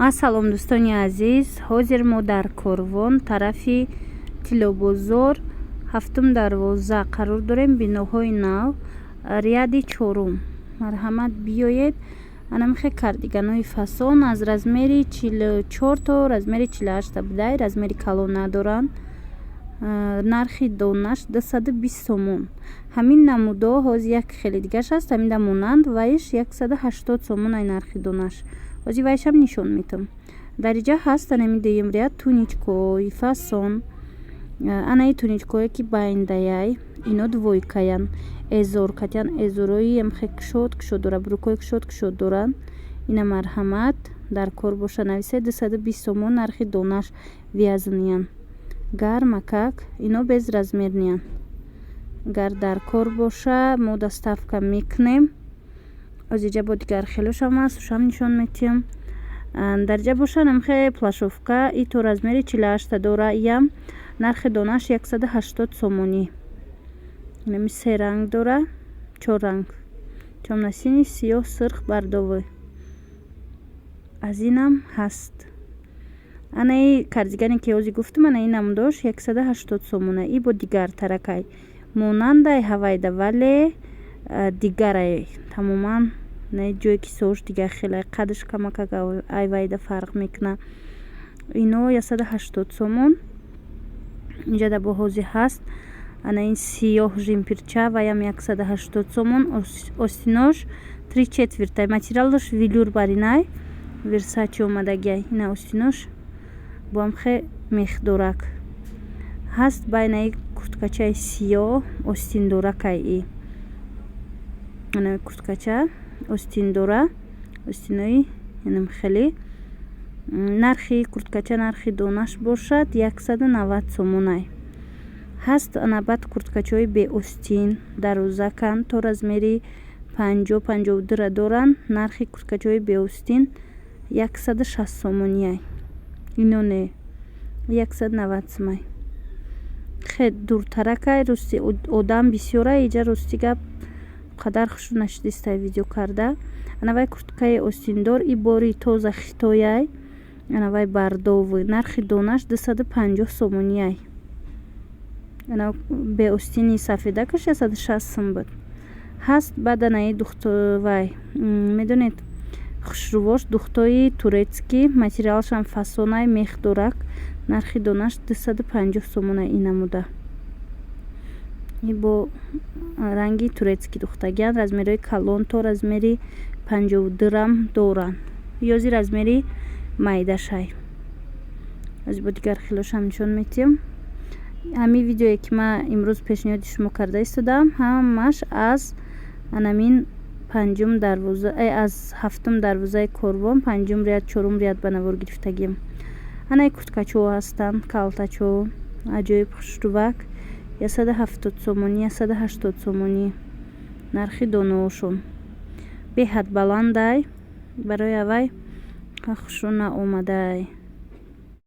Ассалом дӯстони азиз, ҳозир мо дар корвон тарафи Тиллобозор 7-12 қарор дорем. Биноҳои нав, ряди 4. Марҳамат биёед. Ана мехе кардиганои фасон аз размери 44 то размери 48 будай, размери калон надоранд. Нархи донаш 220 сомон. Ҳамин намудо ҳозир як хеле дигаш аст, ҳамин монанд вайш 180 сомон ай нархи донаш. ҳозир вайшам нишон метам. Дариҷа ҳаст анами дуюм ряд туничкои фасон. Анаи туничкое ки байндаяй ино двойкаян. Эзор катян эзорои ямхе кушод дора, брукои кушод доранд. Ина марҳамат дар кор боша нависе 220 сомон нархи донаш вязаниян. Гар макак ино без размерниян. Гар дар кор боша мо доставка мекунем. озиҷа бо дигар хелошам аст, ушам нишон метиҳам. Дарҷа боша намхе плашовка и то размери 48 дора, ям нархи донаш 180 сомонӣ. Инами 3 ранг дора, 4 ранг. Чомнасини сиёҳ, сирх, бардовӣ. Аз инам ҳаст. Анаи кардигане ки ҳозир гуфтам, анаи намудош 180 сомона. И бо дигар таракай монандай ҳавайда, вале дигарай тамоман не ҷое ки сош дигар хеле қадш камакак айвайда фарқ мекуна. Ино 180 сомон. инҷа да бо ҳозир ҳаст. Ана ин сиёҳ жимпирча ваям 180 сомон. Остинош 3/4. Материалаш велюр баринай версачи омадагиай. Ина остинош бо амхе мехдорак ҳаст. Байнаи курткачаи сиёҳ остиндоракай и ана курткача остиндора, остинои инам хеле. Нархи курткача, нархи донаш бошад 190 сомонай. ҳаст ана баъд курткачаҳои бе остин дарозакан то размери 50-52 доранд. нархи курткачаҳои бе остин 160 сомонияй. ино не 190 сомай. хеле дуртаракай. рости одам бисёрай. иҷа рости гап қадар хушу нашидистай видео карда. анавай курткаи остиндор и бори тоза хитояй. анавай бардовӣ. нархи донаш 250 сомонияй. ана бе остини сафедакаш 160 сом буд. ҳаст баъд анаи духтовай медонед хушрувош духтои турецкӣ, материалшам фасонай мехдорак. нархи донаш 250 сомонай ин намуда. и бо ранги турецкӣ духтагиан. размерои калон то размери 52 доранд. ёзи размери майдашай. аз бо дигар хелошам нишон метиҳам. ҳамин видеое ки ман имрӯз пешниҳоди шумо карда истодам ҳамаш аз анамин аз 7-12 корвон 5 ряд 4 ряд ба навор гирифтагим. анаи курткачо ҳастанд, калтачо аҷоиб хушрувак 170 сомонӣ, 180 сомонӣ. нархи доноошон беҳад баландай. барои авай хушрӯ наомадай.